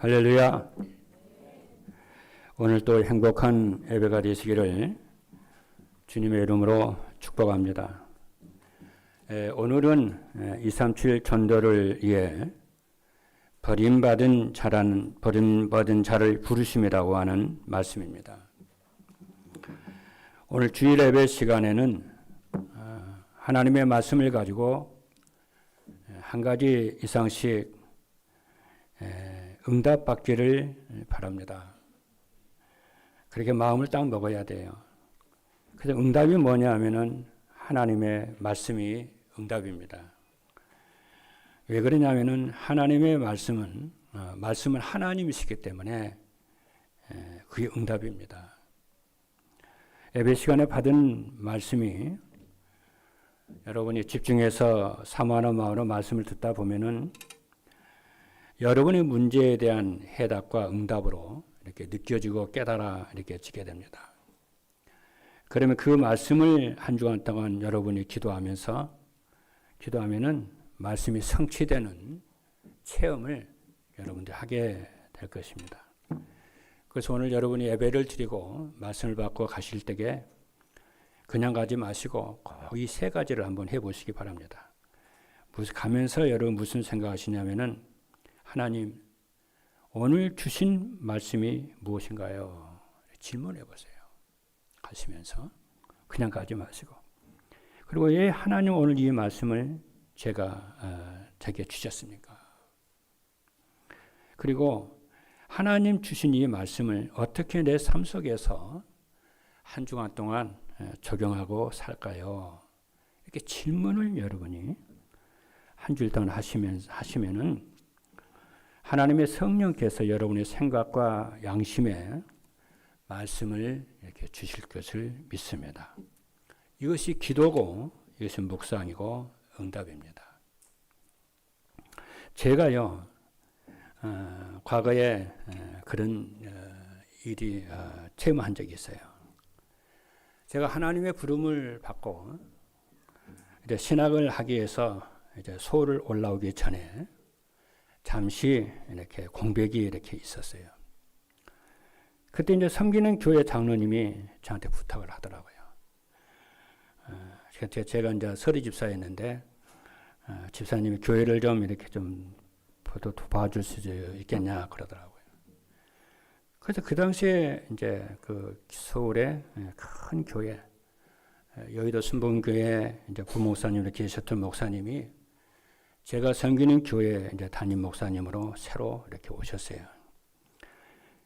할렐루야. 오늘 또 행복한 예배가 되시기를 주님의 이름으로 축복합니다. 오늘은 237 전도를 위해 버림받은 자를 부르심이라고 하는 말씀입니다. 오늘 주일 예배 시간에는 하나님의 말씀을 가지고 한 가지 이상씩 응답받기를 바랍니다. 그렇게 마음을 딱 먹어야 돼요. 그래서 응답이 뭐냐 하면은 하나님의 말씀이 응답입니다. 왜 그러냐면은 하나님의 말씀은 하나님이시기 때문에 그게 응답입니다. 예배 시간에 받은 말씀이 여러분이 집중해서 사모하는 마음으로 말씀을 듣다 보면은 여러분의 문제에 대한 해답과 응답으로 이렇게 느껴지고 깨달아 이렇게 지게 됩니다. 그러면 그 말씀을 한 주간 동안 여러분이 기도하면은 말씀이 성취되는 체험을 여러분들이 하게 될 것입니다. 그래서 오늘 여러분이 예배를 드리고 말씀을 받고 가실 때에 그냥 가지 마시고 꼭 이 세 가지를 한번 해보시기 바랍니다. 가면서 여러분 무슨 생각하시냐면은 하나님, 오늘 주신 말씀이 무엇인가요? 질문해 보세요. 가시면서 그냥 가지 마시고. 그리고 왜 하나님 오늘 이 말씀을 제게 주셨습니까? 그리고 하나님 주신 이 말씀을 어떻게 내 삶 속에서 한 주간 동안 적용하고 살까요? 이렇게 질문을 여러분이 한 주일 동안 하시면은 하나님의 성령께서 여러분의 생각과 양심에 말씀을 이렇게 주실 것을 믿습니다. 이것이 기도고, 이것은 묵상이고 응답입니다. 제가요, 과거에 그런 일이 체험한 적이 있어요. 제가 하나님의 부름을 받고 이제 신학을 하기 위해서 이제 서울을 올라오기 전에 잠시 이렇게 공백이 이렇게 있었어요. 그때 이제 섬기는 교회 장로님이 저한테 부탁을 하더라고요. 제가 이제 서리 집사였는데, 집사님이 교회를 좀 이렇게 좀 봐줄 수 있겠냐 그러더라고요. 그래서 그 당시에 이제 그 서울의 큰 교회, 여의도 순복음교회 이제 부목사님으로 계셨던 목사님이 제가 섬기는 교회 이제 담임 목사님으로 새로 이렇게 오셨어요.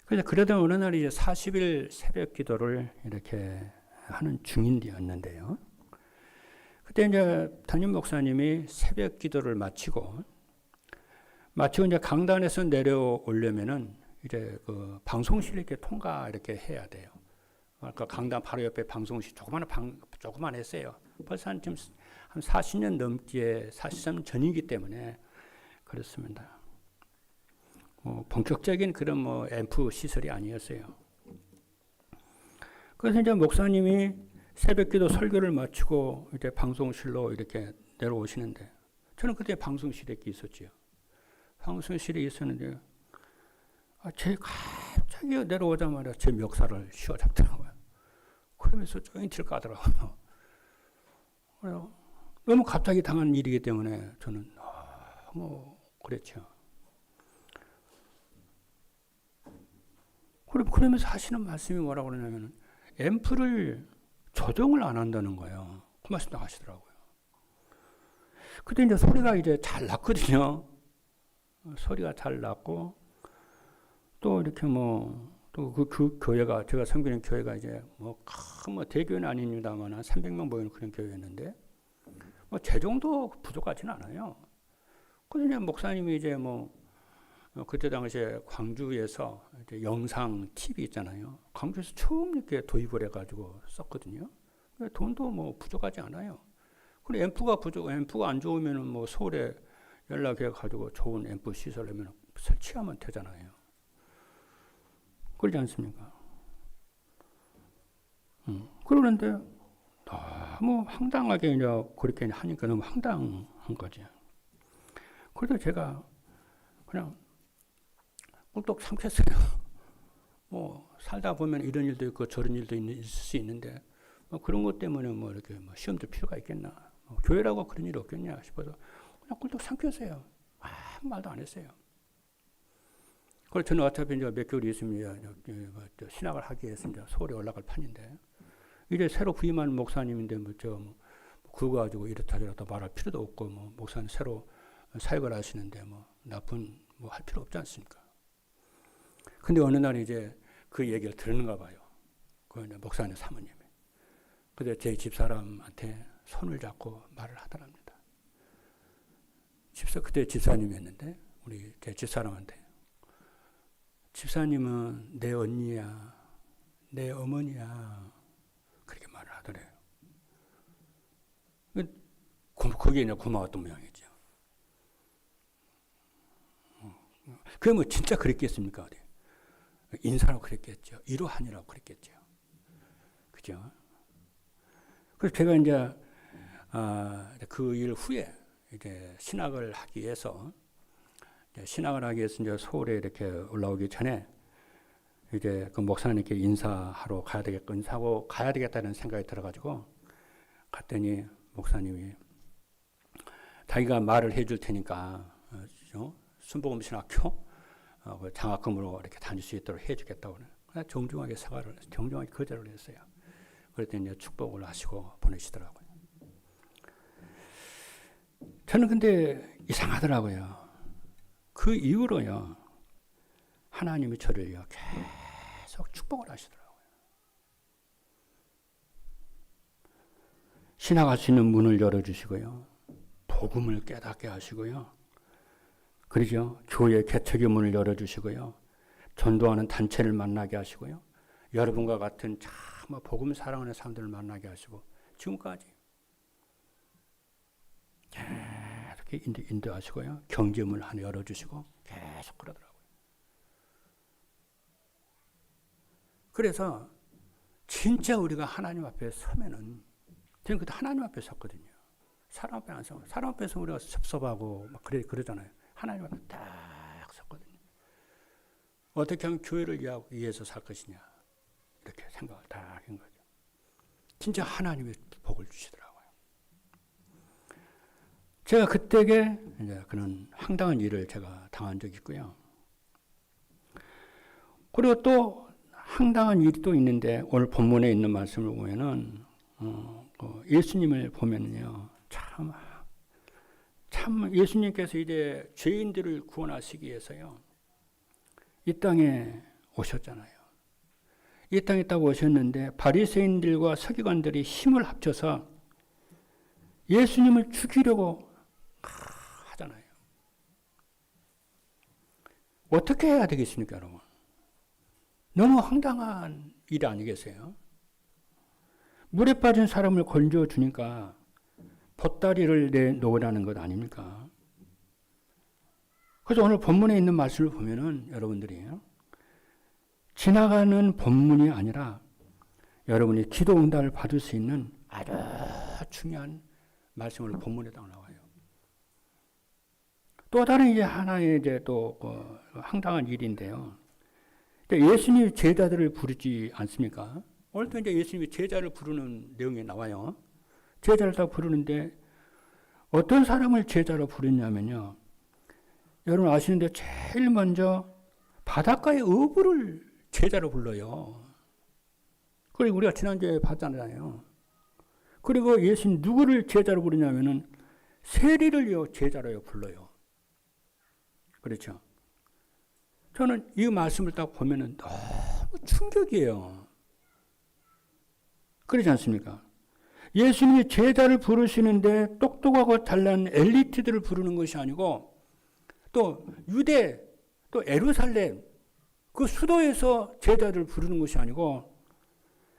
그래서 그러던 어느 날 이제 40일 새벽 기도를 이렇게 하는 중인데였는데요. 그때 이제 담임 목사님이 새벽 기도를 마치고 이제 강단에서 내려오려면은 이제 그 방송실 이렇게 이렇게 해야 돼요. 그러니까 강단 바로 옆에 방송실 조그만했어요. 벌써 한 40년 넘게 43년 전이기 때문에 그렇습니다. 본격적인 그런 앰프 시설이 아니었어요. 그래서 이제 목사님이 새벽기도 설교를 마치고 이제 방송실로 이렇게 내려오시는데 저는 그때 방송실에 있었지요. 방송실에 있었는데 제 갑자기 내려오자마자 제 멱살을 휘어잡더라고요. 그러면서 조인트를 까더라고요. 너무 갑자기 당한 일이기 때문에 저는 너무 그랬죠. 그러면서 하시는 말씀이 뭐라고 그러냐면 앰프를 조정을 안 한다는 거예요. 그 말씀 딱 하시더라고요. 그때 이제 소리가 이제 잘 났거든요. 소리가 잘 났고 또 이렇게 또 그 교회가 제가 섬기는 교회가 이제 큰 대교회는 아닙니다만 한 300명 모이는 그런 교회였는데 재정도 부족하지는 않아요. 그래서 이제 목사님이 이제 그때 당시에 광주에서 이제 영상 TV 있잖아요. 광주에서 처음 이렇게 도입을 해가지고 썼거든요. 돈도 부족하지 않아요. 그리고 앰프가 안 좋으면은 서울에 연락해가지고 좋은 앰프 시설하면 설치하면 되잖아요. 그러지 않습니까? 그러는데 너무 황당하게 이제 그렇게 하니까 너무 황당한 거죠. 그래서 제가 그냥 꿀떡 삼켰어요. 뭐 살다 보면 이런 일도 있고 저런 일도 있을 수 있는데 뭐 그런 것 때문에 뭐 이렇게 뭐 시험 들 필요가 있겠나? 뭐 교회라고 그런 일이 없겠냐 싶어서 그냥 꿀떡 삼켰어요. 아무 말도 안 했어요. 그래서 저는 어차피 이제 몇 개월 있으면 신학을 하기 위해서 이제 서울에 올라갈 판인데 이제 새로 부임한 목사님인데 그거 가지고 이렇다 저렇다 말할 필요도 없고 뭐 목사님 새로 사역을 하시는데 뭐 나쁜 뭐 할 필요 없지 않습니까? 근데 어느 날 이제 그 얘기를 들었는가 봐요. 그 목사님 사모님이. 근데 제 집사람한테 손을 잡고 말을 하더랍니다. 그때 집사님이었는데 우리 제 집사람한테 집사님은 내 언니야, 내 어머니야 그렇게 말을 하더래요. 그게 이제 고마웠던 모양이죠. 그게 뭐 진짜 그랬겠습니까? 인사라고 그랬겠죠. 이루하니라고 그랬겠죠. 그죠? 그래서 제가 이제 그 일 후에 이제 신학을 하기 위해서 이제 서울에 이렇게 올라오기 전에 이제 그 목사님께 인사하러 인사하고 가야 되겠다는 생각이 들어가지고 갔더니 목사님이 자기가 말을 해줄 테니까 순복음 신학교 장학금으로 이렇게 다닐 수 있도록 해주겠다고 그냥 정중하게 정중하게 거절을 했어요. 그랬더니 이제 축복을 하시고 보내시더라고요. 저는 근데 이상하더라고요. 그 이후로요, 하나님이 저를요, 계속 축복을 하시더라고요. 신학할 수 있는 문을 열어주시고요, 복음을 깨닫게 하시고요, 그러죠. 교회 개척의 문을 열어주시고요, 전도하는 단체를 만나게 하시고요, 여러분과 같은 참 복음 사랑하는 사람들을 만나게 하시고, 지금까지 계속 인도하시고요, 경제문을 하나 열어주시고, 계속 그러더라고요. 그래서 진짜 우리가 하나님 앞에 서면은, 저는 그때 하나님 앞에 섰거든요. 사람 앞에 안 서고, 사람 앞에서 우리가 섭섭하고 막 그러잖아요. 하나님 앞에 딱 섰거든요. 어떻게 하면 교회를 위해서 살 것이냐, 이렇게 생각을 다 한 거죠. 진짜 하나님의 복을 주시더라고요. 제가 그때에 이제 그런 황당한 일을 제가 당한 적이 있고요. 그리고 또 황당한 일이 또 있는데, 오늘 본문에 있는 말씀을 보면은 예수님을 보면요, 참 예수님께서 이제 죄인들을 구원하시기 위해서요, 이 땅에 오셨잖아요. 이 땅에 딱 오셨는데 바리새인들과 서기관들이 힘을 합쳐서 예수님을 죽이려고 하잖아요. 어떻게 해야 되겠습니까, 여러분? 너무 황당한 일 아니겠어요? 물에 빠진 사람을 건져주니까 보따리를 내놓으라는 것 아닙니까? 그래서 오늘 본문에 있는 말씀을 보면은 여러분들이 지나가는 본문이 아니라 여러분이 기도 응답을 받을 수 있는 아주 중요한 말씀을 본문에 딱 나와요. 또 다른 이제 하나의 이제 또 황당한 일인데요. 예수님이 제자들을 부르지 않습니까? 오늘도 이제 예수님이 제자를 부르는 내용이 나와요. 제자를 딱 부르는데 어떤 사람을 제자로 부르냐면요, 여러분 아시는데 제일 먼저 바닷가의 어부를 제자로 불러요. 그리고 우리가 지난주에 봤잖아요. 그리고 예수님 누구를 제자로 부르냐면은 세리를요 제자로 불러요. 그렇죠? 저는 이 말씀을 딱 보면은 너무 충격이에요. 그렇지 않습니까? 예수님이 제자를 부르시는데 똑똑하고 잘난 엘리트들을 부르는 것이 아니고, 또 유대, 또 예루살렘 그 수도에서 제자를 부르는 것이 아니고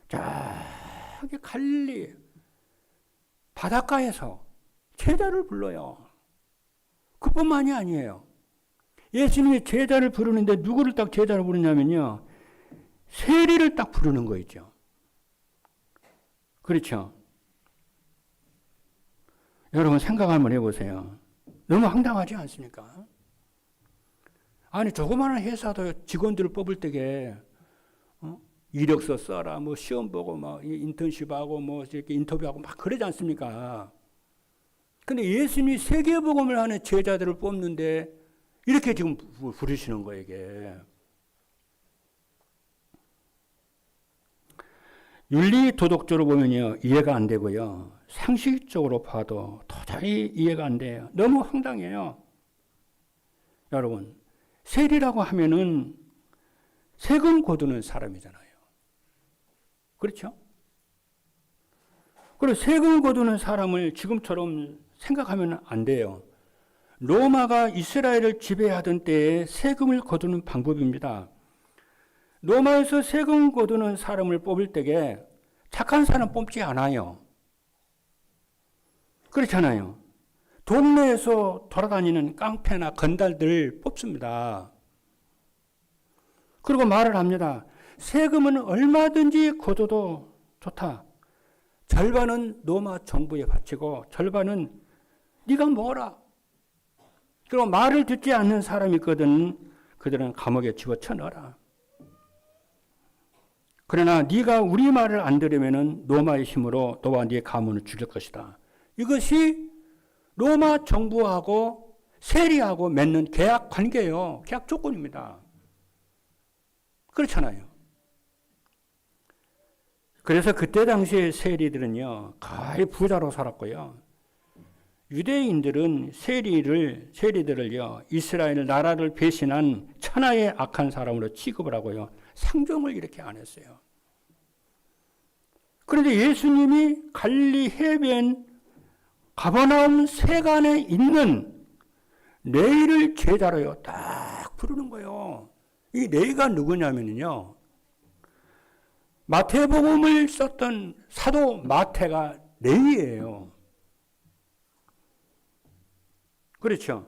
저기 갈릴리 바닷가에서 제자를 불러요. 그뿐만이 아니에요. 예수님이 제자를 부르는데 누구를 딱 제자로 부르냐면요, 세리를 딱 부르는 거 있죠. 그렇죠? 여러분 생각 한번 해보세요. 너무 황당하지 않습니까? 아니 조그마한 회사도 직원들을 뽑을 때게 이력서 써라, 뭐 시험 보고 막 인턴십하고 뭐 이렇게 인터뷰하고 막 그러지 않습니까? 근데 예수님이 세계복음을 하는 제자들을 뽑는데 이렇게 지금 부르시는 거예요, 이게. 윤리 도덕적으로 보면요, 이해가 안 되고요. 상식적으로 봐도 도저히 이해가 안 돼요. 너무 황당해요. 여러분, 세리라고 하면은 세금 거두는 사람이잖아요. 그렇죠? 그리고 세금 거두는 사람을 지금처럼 생각하면 안 돼요. 로마가 이스라엘을 지배하던 때에 세금을 거두는 방법입니다. 로마에서 세금 거두는 사람을 뽑을 때에 착한 사람 뽑지 않아요. 그렇잖아요. 동네에서 돌아다니는 깡패나 건달들 뽑습니다. 그리고 말을 합니다. 세금은 얼마든지 거둬도 좋다. 절반은 로마 정부에 바치고 절반은 네가 먹어라. 그리고 말을 듣지 않는 사람이 있거든. 그들은 감옥에 집어쳐 넣어라. 그러나 네가 우리 말을 안 들으면은 로마의 힘으로 너와 네 가문을 죽일 것이다. 이것이 로마 정부하고 세리하고 맺는 계약 관계예요. 계약 조건입니다. 그렇잖아요. 그래서 그때 당시에 세리들은요, 거의 부자로 살았고요. 유대인들은 세리들을요, 이스라엘 나라를 배신한 천하의 악한 사람으로 취급을 하고요, 상종을 이렇게 안 했어요. 그런데 예수님이 갈릴리 해변 가버나움 세간에 있는 레위를 제자로요, 딱 부르는 거예요. 이 레위가 누구냐면요, 마태복음을 썼던 사도 마태가 레위예요. 그렇죠?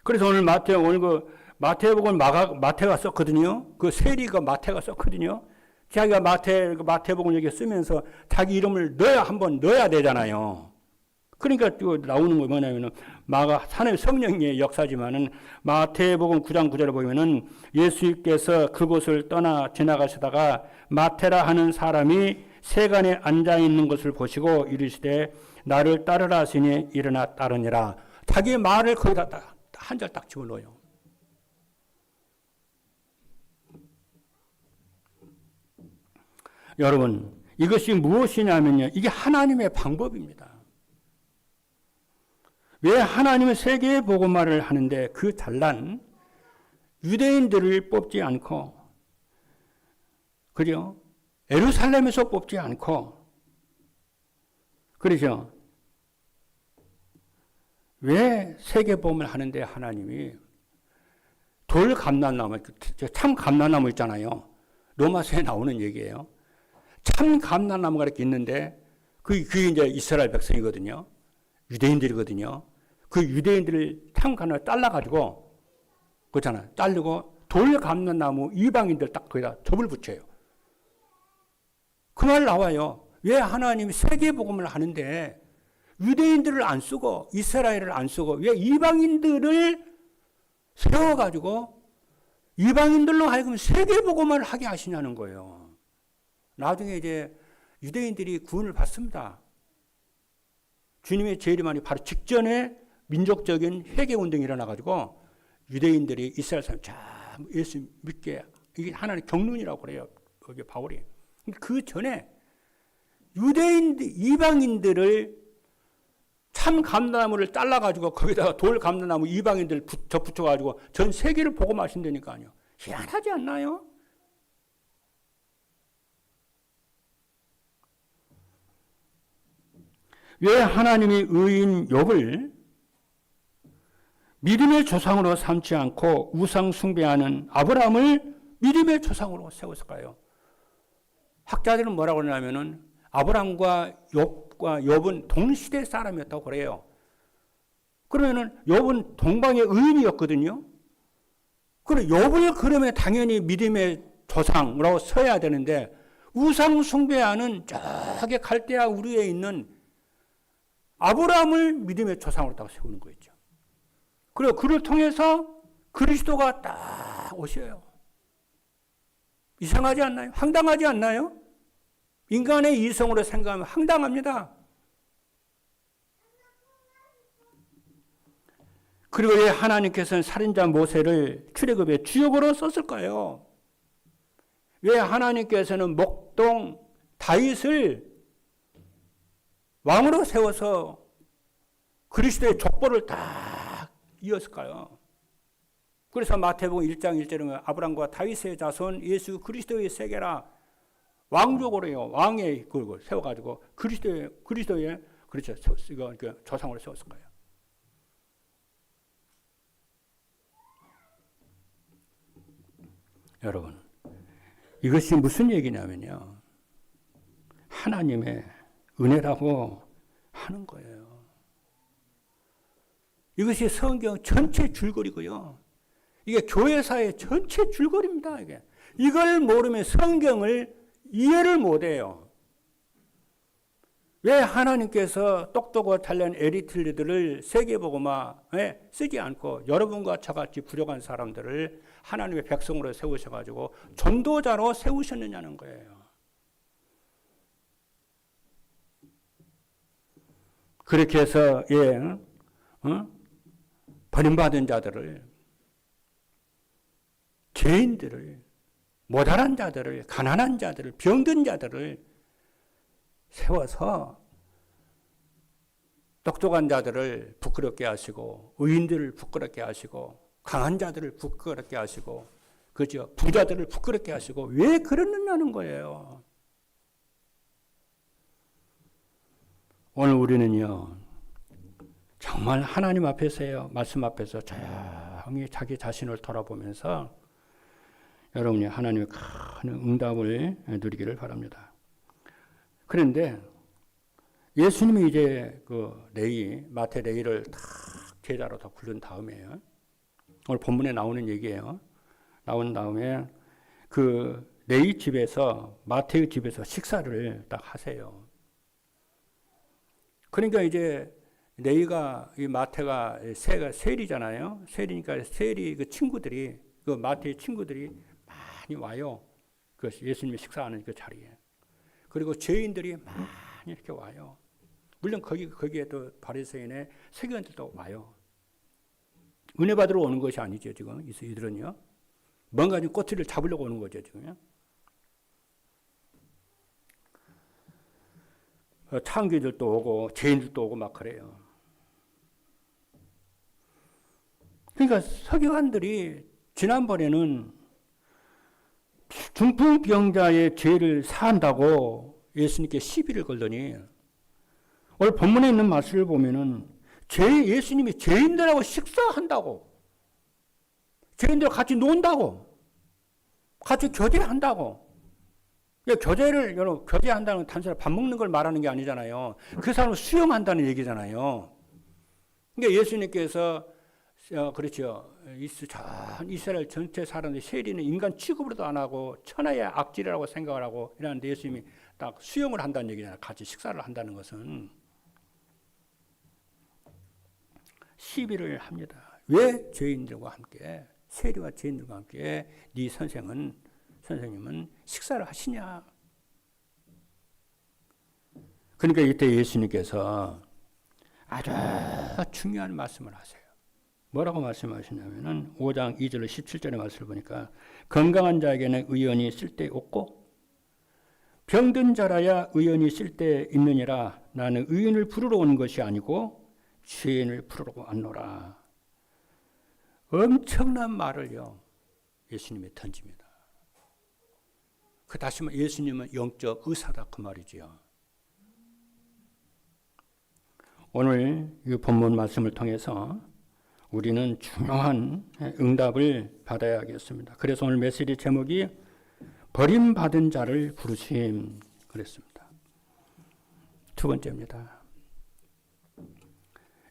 그래서 오늘 마태복음을 마태가 썼거든요. 그 세리가 마태가 썼거든요. 자기가 마태복음 여기 쓰면서 자기 이름을 한번 넣어야 되잖아요. 그러니까 또 나오는 거 뭐냐면은 하나님의 성령의 역사지만은 마태복음 9장 9절에 보면은 예수께서 그곳을 떠나 지나가시다가 마태라 하는 사람이 세간에 앉아 있는 것을 보시고 이르시되 나를 따르라 하시니 일어나 따르니라. 자기의 말을 거기다 한 절 딱 집어넣어요. 여러분, 이것이 무엇이냐면요, 이게 하나님의 방법입니다. 왜 하나님은 세계의 복음화를 하는데 그 잘난 유대인들을 뽑지 않고, 그죠? 예루살렘에서 뽑지 않고, 그러죠? 왜 세계 복음을 하는데 하나님이 돌 감람나무, 참 감람나무 있잖아요. 로마서에 나오는 얘기예요. 참 감람나무가 이렇게 있는데 그게 이제 이스라엘 백성이거든요. 유대인들이거든요. 그 유대인들을 참 감람나무 잘라가지고, 그렇잖아요. 자르고 돌 감람나무 이방인들 딱 거기다 접을 붙여요. 그 말 나와요. 왜 하나님이 세계 복음을 하는데 유대인들을 안 쓰고 이스라엘을 안 쓰고 왜 이방인들을 세워가지고 이방인들로 하여금 세계 복음을 하게 하시냐는 거예요. 나중에 이제 유대인들이 구원을 받습니다. 주님의 재림하니 바로 직전에 민족적인 회개운동이 일어나가지고 유대인들이 이스라엘 사람 참 예수 믿게, 이게 하나님의 경륜이라고 그래요. 거기 바울이. 그 전에 이방인들을 참 감람나무를 잘라가지고 거기다가 돌 감람나무 이방인들 붙여가지고 전 세계를 복음하신다니까요. 희한하지 않나요? 왜 하나님이 의인 욥을 믿음의 조상으로 삼지 않고 우상 숭배하는 아브라함을 믿음의 조상으로 세웠을까요? 학자들은 뭐라고 그러냐면은 아브라함과 욥은 동시대 사람이었다고 그래요. 그러면은 욥은 동방의 의인이었거든요. 그럼 욥을 그러면 당연히 믿음의 조상으로 서야 되는데 우상 숭배하는 저기 갈대아 우르에 있는 아브라함을 믿음의 조상으로 딱 세우는 거였죠. 그리고 그를 통해서 그리스도가 딱 오셔요. 이상하지 않나요? 황당하지 않나요? 인간의 이성으로 생각하면 황당합니다. 그리고 왜 하나님께서는 살인자 모세를 출애굽의 주역으로 썼을까요? 왜 하나님께서는 목동 다윗을 왕으로 세워서 그리스도의 족보를 딱 이었을까요? 그래서 마태복음 1장 1절에 아브람과 다윗의 자손 예수 그리스도의 세계라 왕족으로요. 왕의 그걸 세워가지고 그리스도의 그렇죠. 이거 조상으로 세웠을 거예요. 여러분, 이것이 무슨 얘기냐면요. 하나님의 은혜라고 하는 거예요. 이것이 성경 전체 줄거리고요. 이게 교회사의 전체 줄거리입니다. 이걸 모르면 성경을 이해를 못해요. 왜 하나님께서 똑똑하고 잘난 에리틀리들을 세계복음화에 쓰지 않고 여러분과 저같이 부족한 사람들을 하나님의 백성으로 세우셔가지고 전도자로 세우셨느냐는 거예요. 그렇게 해서 버림받은 자들을, 죄인들을, 모자란 자들을, 가난한 자들을, 병든 자들을 세워서 똑똑한 자들을 부끄럽게 하시고 의인들을 부끄럽게 하시고 강한 자들을 부끄럽게 하시고 그죠? 부자들을 부끄럽게 하시고 왜 그러느냐는 거예요. 오늘 우리는요 정말 하나님 앞에서요 말씀 앞에서 조용히 자기 자신을 돌아보면서 여러분이 하나님의 큰 응답을 누리기를 바랍니다. 그런데 예수님이 이제 그 레위, 마태 레위를 다 제자로 다 부른 다음에요. 오늘 본문에 나오는 얘기예요. 나온 다음에 그 레위 집에서 마태의 집에서 식사를 딱 하세요. 그러니까 이제 레위가 이 마태가 세리잖아요. 세리니까 세리 그 친구들이 그 마태의 친구들이 많이 와요. 그 예수님이 식사하는 그 자리에. 그리고 죄인들이 많이 이렇게 와요. 물론 거기에 또 바리새인의 세계관들도 와요. 은혜 받으러 오는 것이 아니죠, 지금. 이들은요. 뭔가 좀 꼬투리를 잡으려고 오는 거죠, 지금요. 창기들도 오고, 죄인들도 오고 막 그래요. 그러니까 서기관들이 지난번에는 중풍병자의 죄를 사한다고 예수님께 시비를 걸더니 오늘 본문에 있는 말씀을 보면은 예수님이 죄인들하고 식사한다고, 죄인들과 같이 논다고, 같이 교제한다고. 교제한다는 건 단순히 밥 먹는 걸 말하는 게 아니잖아요. 그 사람을 수용한다는 얘기잖아요. 그러니까 예수님께서 그렇죠. 이스라엘 전체 사람들이 세리는 인간 취급으로도 안 하고 천하의 악질이라고 생각을 하고 이러는데 예수님이 딱 수용을 한다는 얘기잖아요. 같이 식사를 한다는 것은. 시비를 합니다. 왜 죄인들과 함께, 세리와 죄인들과 함께 네 선생님은 식사를 하시냐. 그러니까 이때 예수님께서 아주 중요한 말씀을 하세요. 뭐라고 말씀하시냐면은 5장 2절 17절의 말씀을 보니까 건강한 자에게는 의원이 쓸데없고 병든 자라야 의원이 쓸데있느니라. 나는 의인을 부르러 온 것이 아니고 죄인을 부르러 왔노라. 엄청난 말을요 예수님이 던집니다. 다시 말해 예수님은 영적 의사다 그 말이지요. 오늘 이 본문 말씀을 통해서 우리는 중요한 응답을 받아야겠습니다. 그래서 오늘 메시지 제목이 버림받은 자를 부르심 그랬습니다. 두 번째입니다.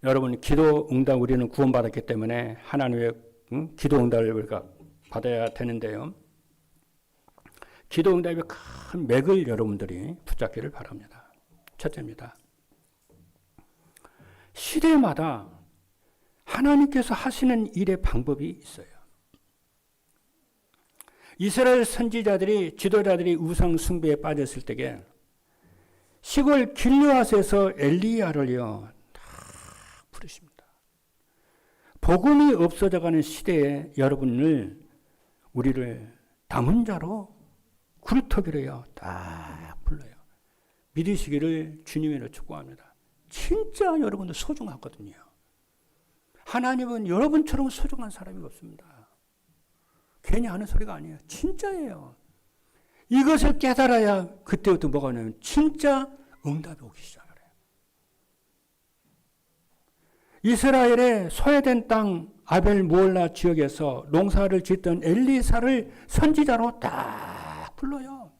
여러분 기도 응답 우리는 구원받았기 때문에 하나님의 기도 응답을 우리가 받아야 되는데요. 기도 응답의 큰 맥을 여러분들이 붙잡기를 바랍니다. 첫째입니다. 시대마다 하나님께서 하시는 일의 방법이 있어요. 이스라엘 선지자들이, 지도자들이 우상 숭배에 빠졌을 때에 시골 길르앗에서 엘리야를요 다 부르십니다. 복음이 없어져가는 시대에 우리를 남은 자로 구루터기로요 딱 불러요. 믿으시기를 주님으로 축복합니다. 진짜 여러분들 소중하거든요. 하나님은 여러분처럼 소중한 사람이 없습니다. 괜히 하는 소리가 아니에요. 진짜예요. 이것을 깨달아야 그때부터 뭐가 오냐면 진짜 응답이 오기 시작해요. 이스라엘의 소외된 땅 아벨 무올라 지역에서 농사를 짓던 엘리사를 선지자로 딱 불러요.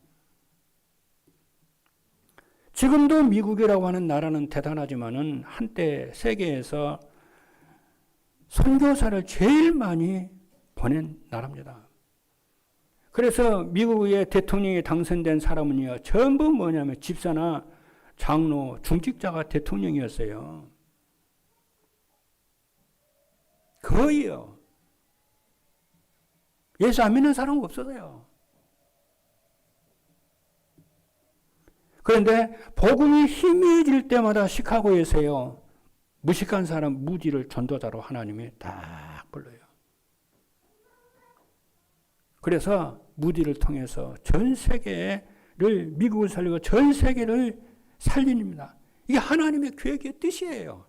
지금도 미국이라고 하는 나라는 대단하지만은 한때 세계에서 선교사를 제일 많이 보낸 나라입니다. 그래서 미국의 대통령이 당선된 사람은요, 전부 뭐냐면 집사나 장로, 중직자가 대통령이었어요. 거의요. 예수 안 믿는 사람은 없어요. 그런데 복음이 희미해질 때마다 시카고에서요, 무식한 사람 무지를 전도자로 하나님이 딱 불러요. 그래서 무디를 통해서 전 세계를, 미국을 살리고 전 세계를 살립니다. 이게 하나님의 계획의 뜻이에요.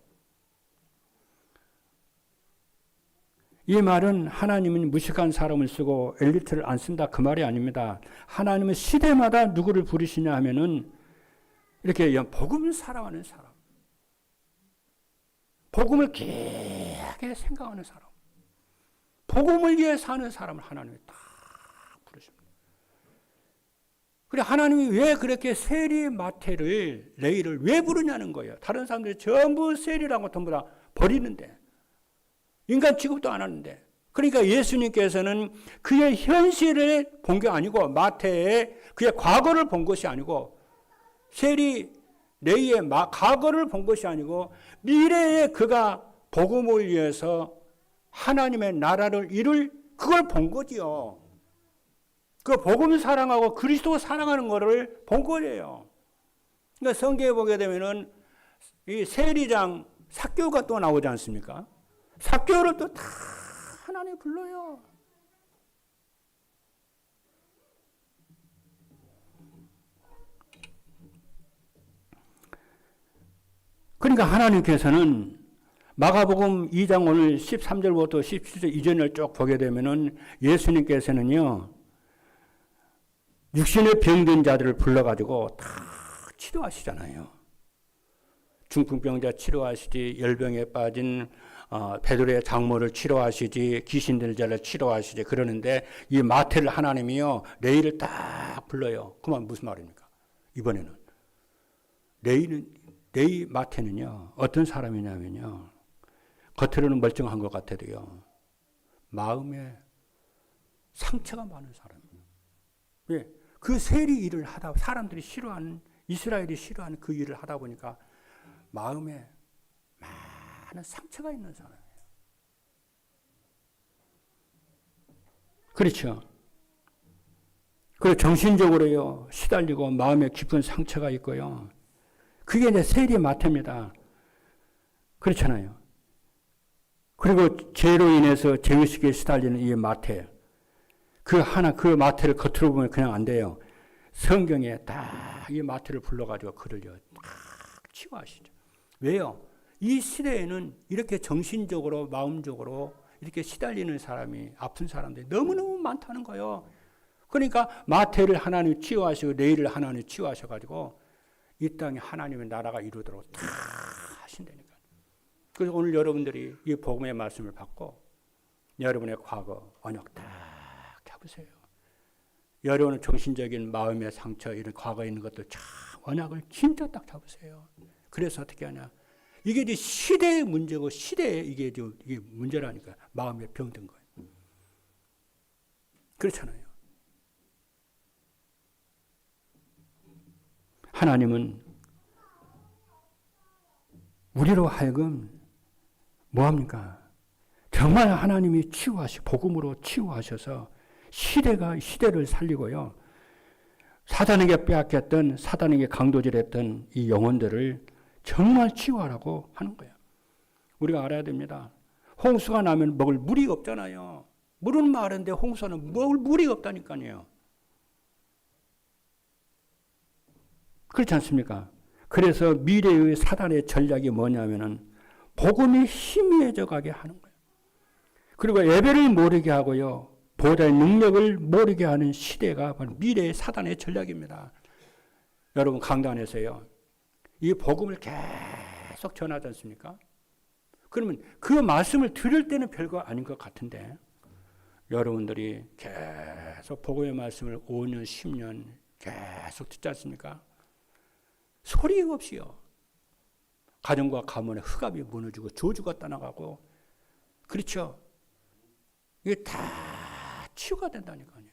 이 말은 하나님은 무식한 사람을 쓰고 엘리트를 안 쓴다 그 말이 아닙니다. 하나님은 시대마다 누구를 부르시냐 하면은 이렇게 복음을 사랑하는 사람, 복음을 귀하게 생각하는 사람, 복음을 위해 사는 사람을 하나님이 다 부르십니다. 그래 하나님이 왜 그렇게 세리 마태를, 레이를 왜 부르냐는 거예요. 다른 사람들이 전부 세리라고 전부 다 버리는데, 인간 취급도 안 하는데. 그러니까 예수님께서는 그의 현실을 본 게 아니고, 마태의 그의 과거를 본 것이 아니고, 세리 레이의 과거를 본 것이 아니고, 미래에 그가 복음을 위해서 하나님의 나라를 이룰 그걸 본 거지요. 그 복음을 사랑하고 그리스도 사랑하는 것을 본 거예요. 그러니까 성경에 보게 되면은 이 세리장 삭개오가 또 나오지 않습니까? 삭개오를 또 다 하나님 불러요. 그러니까 하나님께서는 마가복음 2장 오늘 13절부터 17절 이전을 쭉 보게 되면은 예수님께서는요, 육신의 병든 자들을 불러가지고 다 치료하시잖아요. 중풍병자 치료하시지, 열병에 빠진 베드로의 장모를 치료하시지, 귀신 들린 자를 치료하시지. 그러는데 이 마태를 하나님이요, 레이를 딱 불러요. 그 말 무슨 말입니까? 이번에는 레이 마태는요, 어떤 사람이냐면요, 겉으로는 멀쩡한 것 같아도요, 마음에 상처가 많은 사람이에요. 왜? 그 세리 일을 하다, 사람들이 싫어하는, 이스라엘이 싫어하는 그 일을 하다 보니까 마음에 많은 상처가 있는 사람이에요. 그렇죠. 그리고 정신적으로요, 시달리고 마음에 깊은 상처가 있고요. 그게 이제 세리 마태입니다. 그렇잖아요. 그리고 죄로 인해서 죄의식에 시달리는 이 마태. 그 마태를 겉으로 보면 그냥 안 돼요. 성경에 딱 이 마태를 불러가지고 그를요, 딱 치유하시죠. 왜요? 이 시대에는 이렇게 정신적으로, 마음적으로 이렇게 시달리는 사람이, 아픈 사람들이 너무너무 많다는 거예요. 그러니까 마태를 하나님 치유하시고, 레이를 하나님 치유하셔가지고, 이 땅에 하나님의 나라가 이루도록 다 하신다니까. 그래서 오늘 여러분들이 이 복음의 말씀을 받고, 여러분의 과거, 언약 딱 잡으세요. 여러분의 정신적인 마음의 상처, 이런 과거에 있는 것들 참 언약을 진짜 딱 잡으세요. 그래서 어떻게 하냐. 이게 이제 시대의 문제고, 시대의 이게 문제라니까. 마음에 병든 거예요. 그렇잖아요. 하나님은 우리로 하여금 뭐합니까? 정말 하나님이 복음으로 치유하셔서 시대를 살리고요. 사단에게 빼앗겼던, 사단에게 강도질했던 이 영혼들을 정말 치유하라고 하는 거예요. 우리가 알아야 됩니다. 홍수가 나면 먹을 물이 없잖아요. 물은 마른데 홍수는 먹을 물이 없다니까요. 그렇지 않습니까? 그래서 미래의 사단의 전략이 뭐냐면은 복음이 희미해져 가게 하는 거예요. 그리고 예배를 모르게 하고요. 보좌의 능력을 모르게 하는 시대가 바로 미래의 사단의 전략입니다. 여러분 강단에서요. 이 복음을 계속 전하지 않습니까? 그러면 그 말씀을 들을 때는 별거 아닌 것 같은데 여러분들이 계속 복음의 말씀을 5년, 10년 계속 듣지 않습니까? 소리 없이요. 가정과 가문의 흑암이 무너지고 저주가 떠나가고 그렇죠? 이게 다 치유가 된다니까요.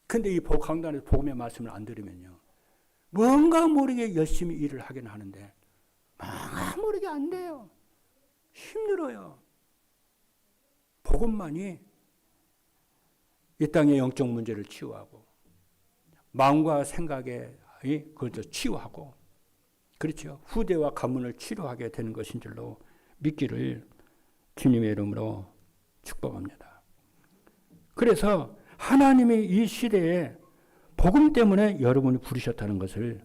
근데 이 강단에서 복음의 말씀을 안 들으면요. 뭔가 모르게 열심히 일을 하긴 하는데 뭔가 모르게 안 돼요. 힘들어요. 복음만이 이 땅의 영적 문제를 치유하고 마음과 생각에 그것을 치유하고 그렇죠. 후대와 가문을 치료하게 되는 것인 줄로 믿기를 주님의 이름으로 축복합니다. 그래서 하나님이 이 시대에 복음 때문에 여러분이 부르셨다는 것을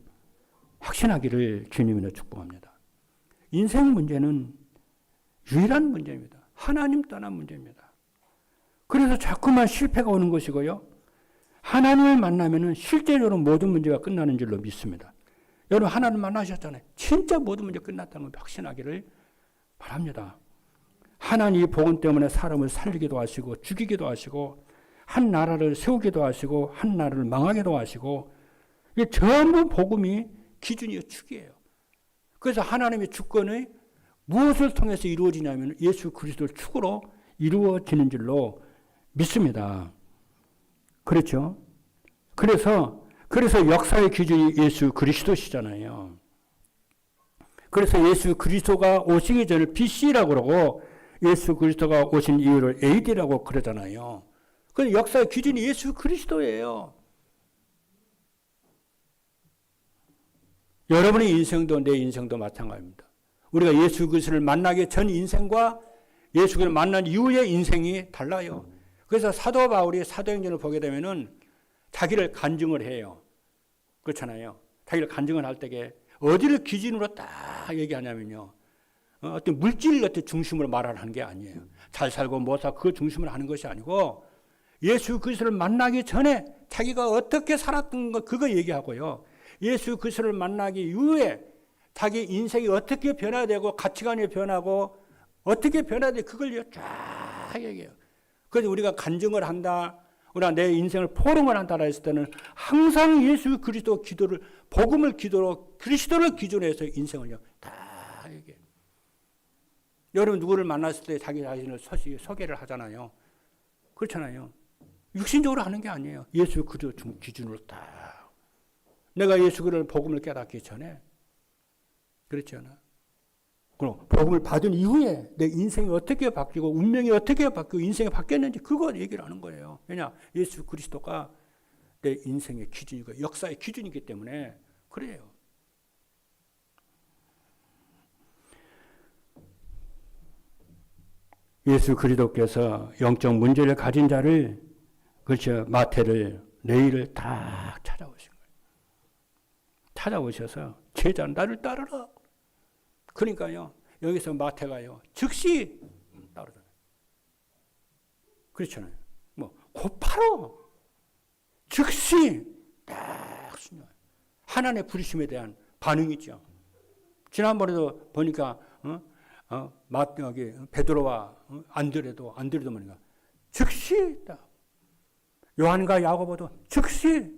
확신하기를 주님으로 축복합니다. 인생 문제는 유일한 문제입니다. 하나님 떠난 문제입니다. 그래서 자꾸만 실패가 오는 것이고요. 하나님을 만나면은 실제로 모든 문제가 끝나는 줄로 믿습니다. 여러분 하나님 만나셨잖아요. 진짜 모든 문제 끝났다는 걸 확신하기를 바랍니다. 하나님 이 복음 때문에 사람을 살리기도 하시고 죽이기도 하시고 한 나라를 세우기도 하시고 한 나라를 망하기도 하시고 이게 전부 복음이 기준이요 축이에요. 그래서 하나님의 주권이 무엇을 통해서 이루어지냐면 예수 그리스도를 축으로 이루어지는 줄로 믿습니다. 그렇죠? 그래서 역사의 기준이 예수 그리스도시잖아요. 그래서 예수 그리스도가 오시기 전에 BC라고 그러고 예수 그리스도가 오신 이유를 AD라고 그러잖아요. 그 역사의 기준이 예수 그리스도예요. 여러분의 인생도 내 인생도 마찬가지입니다. 우리가 예수 그리스도를 만나기 전 인생과 예수 그리스도를 만난 이후의 인생이 달라요. 그래서 사도 바울이 사도행전을 보게 되면은 자기를 간증을 해요. 그렇잖아요. 자기를 간증을 할 때에 어디를 기준으로 딱 얘기하냐면요. 어떤 물질 같은 중심으로 말하는 게 아니에요. 잘 살고 못 살고 그 중심으로 하는 것이 아니고 예수 그리스도를 만나기 전에 자기가 어떻게 살았던 거 그거 얘기하고요. 예수 그리스도를 만나기 이후에 자기 인생이 어떻게 변화되고 가치관이 변하고 어떻게 변화돼 그걸 쫙 얘기해요. 그래서 우리가 간증을 한다. 우리가 내 인생을 포럼을 한다라 했을 때는 항상 예수 그리스도 기도를 복음을 기도로 그리스도를 기준으로 해서 인생을 다 얘기해요. 여러분 누구를 만났을 때 자기 자신을 소개를 하잖아요. 그렇잖아요. 육신적으로 하는 게 아니에요. 예수 그리스도 기준으로 딱. 내가 예수 그리스도를 복음을 깨닫기 전에 그렇지 않아? 그럼 복음을 받은 이후에 내 인생이 어떻게 바뀌고 운명이 어떻게 바뀌고 인생이 바뀌었는지 그거 얘기를 하는 거예요. 왜냐? 예수 그리스도가 내 인생의 기준이고 역사의 기준이기 때문에 그래요. 예수 그리스도께서 영적 문제를 가진 자를 그렇죠. 마태를 레위를 다 찾아오신 거예요. 찾아오셔서 제자 나를 따르라. 그러니까요. 여기서 마태가요. 즉시 따르잖아요. 그렇잖아요. 뭐 곧바로 즉시 딱 순종해요. 하나님의 부르심에 대한 반응이죠. 지난번에도 보니까 여기 베드로와 안드레도 보니까 즉시 딱 요한과 야고보도 즉시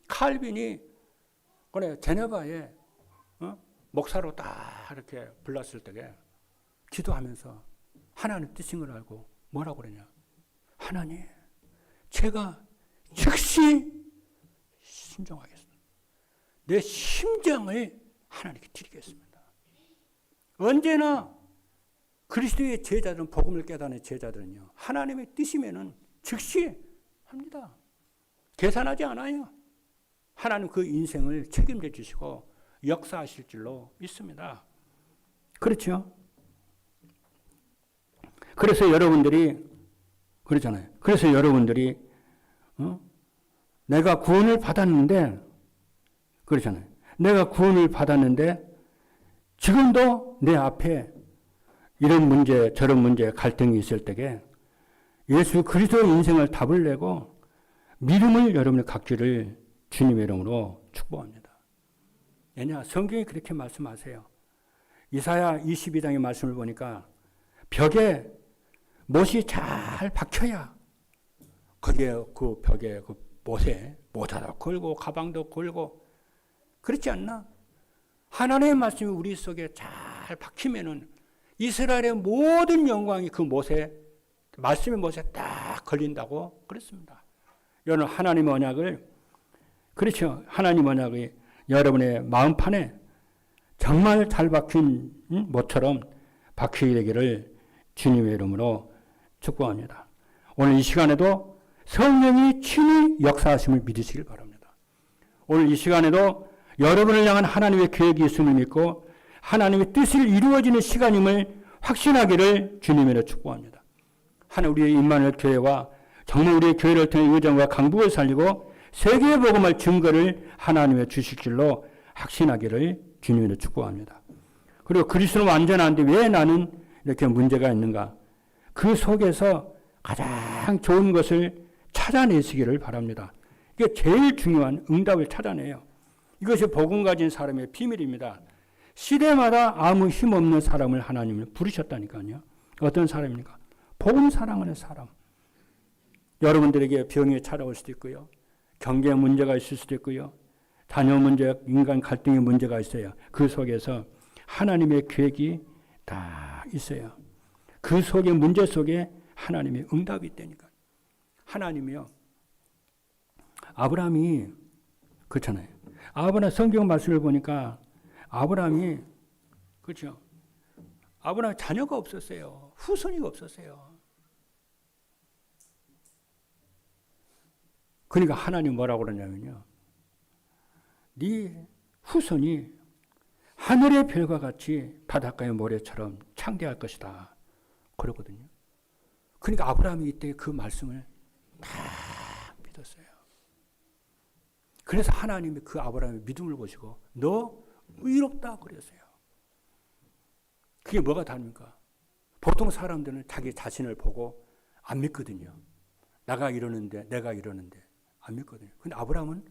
칼빈이 그래 제네바에 목사로 딱 이렇게 불렀을 때에 기도하면서 하나님 뜻인 걸 알고 뭐라고 그러냐. 하나님 제가 즉시 순종하겠습니다. 내 심장을 하나님께 드리겠습니다. 언제나 그리스도의 제자들은, 복음을 깨닫는 제자들은요, 하나님의 뜻이면은 즉시 합니다. 계산하지 않아요. 하나님 그 인생을 책임져 주시고 역사하실 줄로 믿습니다. 그렇죠? 그래서 여러분들이 그렇잖아요. 그래서 여러분들이 내가 구원을 받았는데, 그렇잖아요. 내가 구원을 받았는데 지금도 내 앞에 이런 문제 저런 문제 갈등이 있을 때에 예수 그리스도의 인생을 답을 내고 믿음을 여러분이 갖기를 주님의 이름으로 축복합니다. 왜냐? 성경이 그렇게 말씀하세요. 이사야 22장의 말씀을 보니까 벽에 못이 잘 박혀야 거기에 그 벽에 그 못에 모자도 걸고 가방도 걸고 그렇지 않나? 하나님의 말씀이 우리 속에 잘 박히면은 이스라엘의 모든 영광이 그 못에, 말씀의 못에 딱 걸린다고 그랬습니다. 여러분 하나님의 언약을, 그렇죠. 하나님 언약이 여러분의 마음판에 정말 잘 박힌 못처럼 박히게 되기를 주님의 이름으로 축복합니다. 오늘 이 시간에도 성령이 친히 역사하심을 믿으시길 바랍니다. 오늘 이 시간에도 여러분을 향한 하나님의 계획이 있음을 믿고 하나님의 뜻이 이루어지는 시간임을 확신하기를 주님으로 축복합니다. 하나님 우리의 임마누엘 교회와 정말 우리의 교회를 통해 의정과 강북을 살리고 세계의 복음을 증거를 하나님의 주실 줄로 확신하기를 주님으로 축복합니다. 그리고 그리스도는 완전한데 왜 나는 이렇게 문제가 있는가? 그 속에서 가장 좋은 것을 찾아내시기를 바랍니다. 이게 제일 중요한 응답을 찾아내요. 이것이 복음 가진 사람의 비밀입니다. 시대마다 아무 힘없는 사람을 하나님을 부르셨다니까요. 어떤 사람입니까? 복음 사랑하는 사람. 여러분들에게 병이 찾아올 수도 있고요. 경제 문제가 있을 수도 있고요. 자녀 문제, 인간 갈등의 문제가 있어요. 그 속에서 하나님의 계획이 다 있어요. 그 속에 문제 속에 하나님의 응답이 있다니까. 하나님이요. 아브라함이 그렇잖아요. 아브라함 성경 말씀을 보니까 아브라함이 그렇죠. 아브라함 자녀가 없었어요. 후손이가 없었어요. 그러니까 하나님 뭐라고 그러냐면요. 네 후손이 하늘의 별과 같이 바닷가의 모래처럼 창대할 것이다. 그러거든요. 그러니까 아브라함이 이때 그 말씀을 다 믿었어요. 그래서 하나님이 그 아브라함의 믿음을 보시고 너 의롭다 그랬어요. 그게 뭐가 다릅니까? 보통 사람들은 자기 자신을 보고 안 믿거든요. 내가 이러는데 안 믿거든요. 근데 아브라함은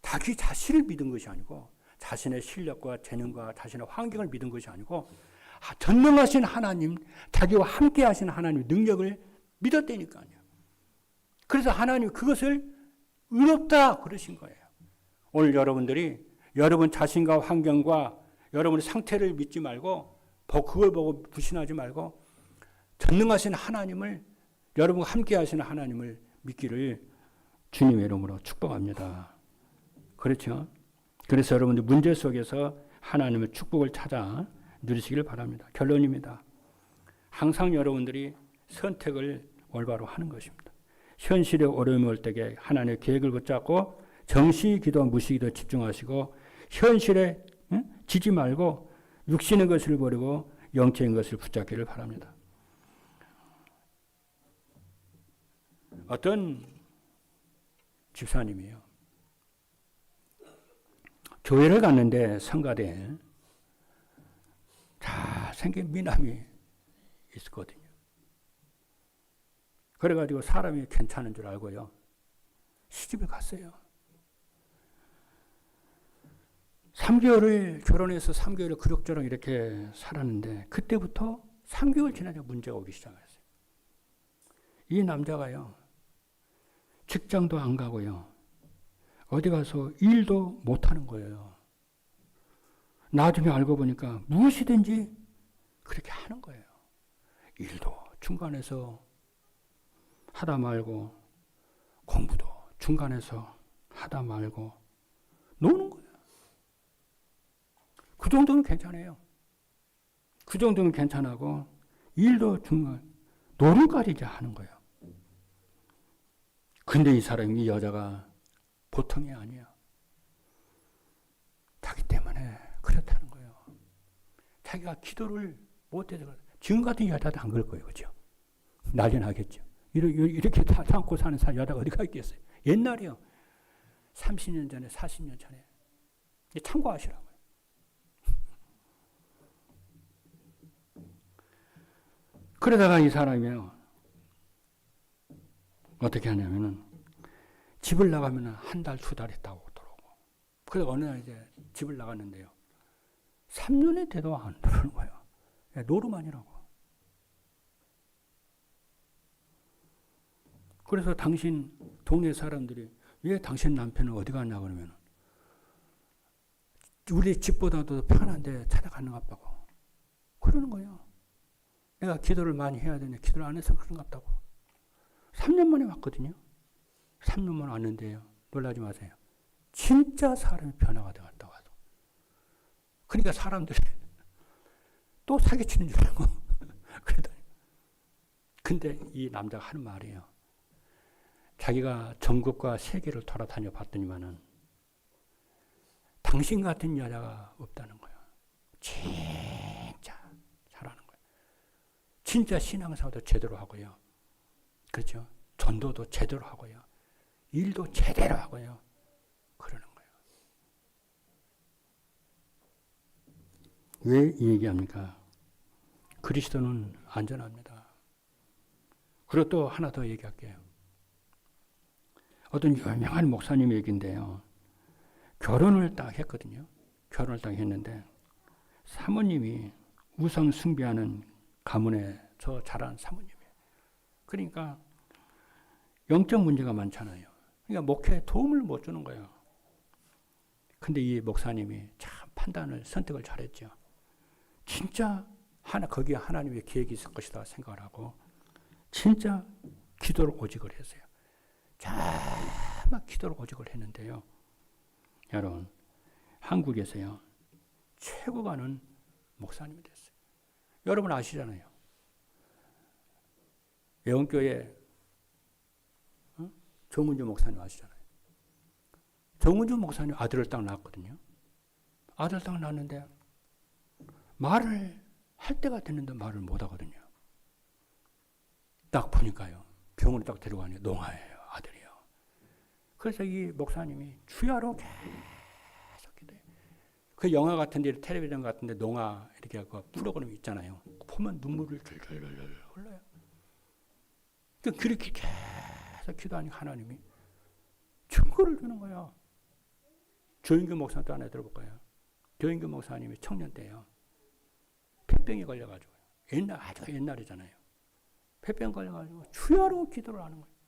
자기 자신을 믿은 것이 아니고 자신의 실력과 재능과 자신의 환경을 믿은 것이 아니고 전능하신 하나님, 자기와 함께 하신 하나님의 능력을 믿었다니까요. 그래서 하나님이 그것을 의롭다 그러신 거예요. 오늘 여러분들이 여러분 자신과 환경과 여러분의 상태를 믿지 말고 그걸 보고 불신하지 말고 전능하신 하나님을, 여러분과 함께 하시는 하나님을 믿기를 주님의 이름으로 축복합니다. 그렇죠? 그래서 여러분들 문제 속에서 하나님의 축복을 찾아 누리시길 바랍니다. 결론입니다. 항상 여러분들이 선택을 올바로 하는 것입니다. 현실의 어려움이 올 때에 하나님의 계획을 붙잡고 정시 기도, 무시 기도 집중하시고 현실에 지지 말고 육신의 것을 버리고 영적인 것을 붙잡기를 바랍니다. 어떤 집사님이요. 교회를 갔는데 성가대에 잘생긴 미남이 있었거든요. 그래가지고 사람이 괜찮은 줄 알고요. 시집을 갔어요. 3개월을 결혼해서 3개월을 그럭저럭 이렇게 살았는데 그때부터 3개월 지나자 문제가 오기 시작했어요. 이 남자가요. 직장도 안 가고요. 어디 가서 일도 못하는 거예요. 나중에 알고 보니까 무엇이든지 그렇게 하는 거예요. 일도 중간에서 하다 말고 공부도 중간에서 하다 말고 노는 거예요. 그 정도는 괜찮아요. 그 정도는 괜찮고 일도 중요한 노름까지 이제 하는 거예요. 근데 이 사람이, 이 여자가 보통이 아니야. 자기 때문에 그렇다는 거예요. 자기가 기도를 못해서 그래. 지금 같은 여자도 안 그럴 거예요. 그죠? 난리 나겠죠. 이렇게 다 참고 사는 여자가 어디가 있겠어요? 옛날이요. 30년 전에, 40년 전에. 참고하시라고요. 그러다가 이 사람이요. 어떻게 하냐면은, 집을 나가면은 한 달, 두 달 있다고 들어오고. 그래서 어느 날 이제 집을 나갔는데요. 3년이 돼도 안 들어오는 거예요. 노름아니라고. 그래서 당신 동네 사람들이 왜 당신 남편은 어디 갔냐 그러면 우리 집보다도 편한데 찾아가는 것 같다고. 그러는 거예요. 내가 기도를 많이 해야 되는데 기도를 안 해서 그런 것 같다고. 3년 만에 왔거든요. 3년 만에 왔는데요. 놀라지 마세요. 진짜 사람이 변화가 되었다 와서. 그러니까 사람들이 또 사기치는 줄 알고 그러더니. 근데 이 남자가 하는 말이에요. 자기가 전국과 세계를 돌아다녀 봤더니만은 당신 같은 여자가 없다는 거예요. 진짜 잘하는 거예요. 진짜 신앙사도 제대로 하고요. 그렇죠? 전도도 제대로 하고요. 일도 제대로 하고요. 그러는 거예요. 왜 이 얘기합니까? 그리스도는 안전합니다. 그리고 또 하나 더 얘기할게요. 어떤 유명한 목사님 얘기인데요. 결혼을 딱 했거든요. 결혼을 딱 했는데 사모님이 우상 숭배하는 가문에 저 자란 사모님이에요. 그러니까 영적 문제가 많잖아요. 그러니까 목회에 도움을 못 주는 거예요. 근데 이 목사님이 참 판단을, 선택을 잘했죠. 진짜 거기에 하나님의 계획이 있을 것이다 생각을 하고 진짜 기도를 오직을 했어요. 막 기도를 오직을 했는데요. 여러분, 한국에서요, 최고 가는 목사님이 됐어요. 여러분 아시잖아요. 예원교회 정은주 목사님 아시잖아요. 정은주 목사님 아들을 딱 낳았거든요. 아들 딱 낳았는데 말을 할 때가 됐는데 말을 못 하거든요. 딱 보니까요. 병원에 딱 데려가니 농아예요. 아들이요. 그래서 이 목사님이 주야로 계속 기도해요. 그 영화 같은 데, 텔레비전 같은 데 농아 이렇게 그 프로그램 있잖아요. 보면 눈물을 줄줄줄 흘러요. 그렇게 계속 기도하니 하나님이 증거를 주는 거예요. 조인규 목사 또 하나 들어볼까요? 조인규 목사님이 청년 때요. 폐병에 걸려가지고 아주 옛날이잖아요. 폐병 걸려가지고 주야로 기도를 하는 거예요.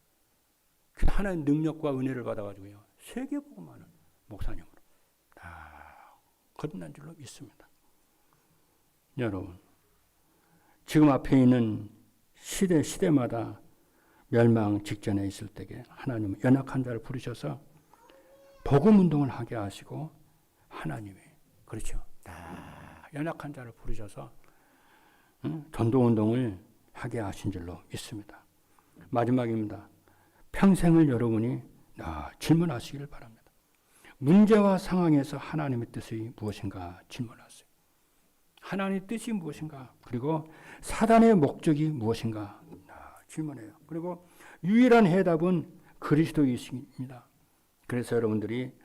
하나의 능력과 은혜를 받아가지고요. 세계복음하는 목사님으로 다 거듭난 줄로 믿습니다. 여러분, 지금 앞에 있는 시대마다 멸망 직전에 있을 때에 하나님은 연약한 자를 부르셔서 복음운동을 하게 하시고 하나님이 그렇죠. 연약한 자를 부르셔서 전도운동을 하게 하신 줄로 믿습니다. 마지막입니다. 평생을 여러분이 질문하시기를 바랍니다. 문제와 상황에서 하나님의 뜻이 무엇인가 질문하세요. 하나님의 뜻이 무엇인가, 그리고 사단의 목적이 무엇인가 질문해요. 그리고 유일한 해답은 그리스도이십니다. 그래서 여러분들이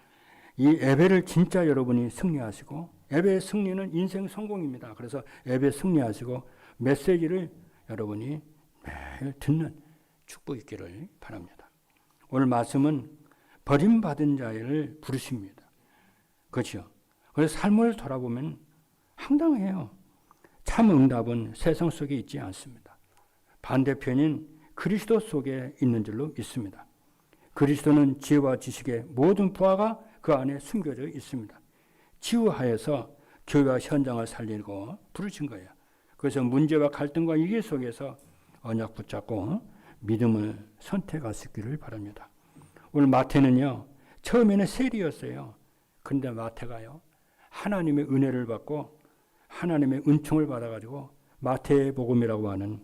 이 예배를 진짜 여러분이 승리하시고, 예배의 승리는 인생 성공입니다. 그래서 예배 승리하시고 메시지를 여러분이 매일 듣는 축복 있기를 바랍니다. 오늘 말씀은 버림받은 자를 부르십니다. 그렇죠? 그래서 삶을 돌아보면 황당해요. 참 응답은 세상 속에 있지 않습니다. 반대편인 그리스도 속에 있는 줄로 믿습니다. 그리스도는 지혜와 지식의 모든 부하가 그 안에 숨겨져 있습니다. 지우하여서 교회와 현장을 살리고 부르신 거예요. 그래서 문제와 갈등과 위기 속에서 언약 붙잡고 믿음을 선택하시기를 바랍니다. 오늘 마태는요, 처음에는 세리였어요. 그런데 마태가요, 하나님의 은혜를 받고 하나님의 은총을 받아가지고 마태복음이라고 하는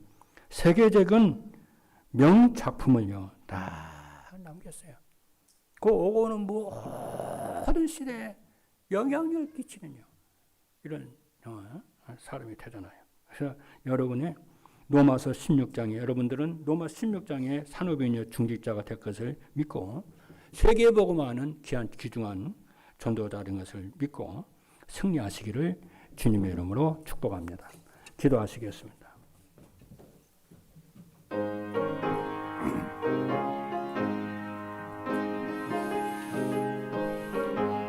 세계적인 명작품을요 다 남겼어요. 그 오고 오는 모든 시대에 영향력을 끼치는요 이런 사람이 되잖아요. 그래서 여러분의 로마서 16장에 여러분들은 로마 16장에 산업인이여 중직자가 될 것을 믿고 세계복음화하는 귀한 귀중한 전도자인 것을 믿고 승리하시기를 주님의 이름으로 축복합니다. 기도하시겠습니다.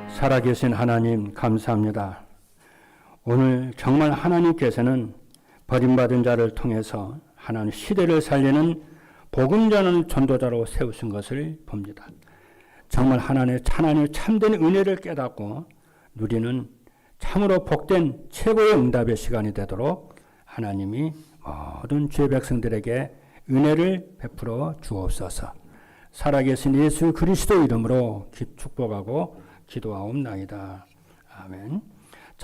살아계신 하나님 감사합니다. 오늘 정말 하나님께서는 버림받은 자를 통해서 하나님 시대를 살리는 복음 전하는 전도자로 세우신 것을 봅니다. 정말 하나님의 참된 은혜를 깨닫고 누리는 참으로 복된 최고의 응답의 시간이 되도록 하나님이 모든 주의 백성들에게 은혜를 베풀어 주옵소서. 살아계신 예수 그리스도 이름으로 축복하고 기도하옵나이다. 아멘.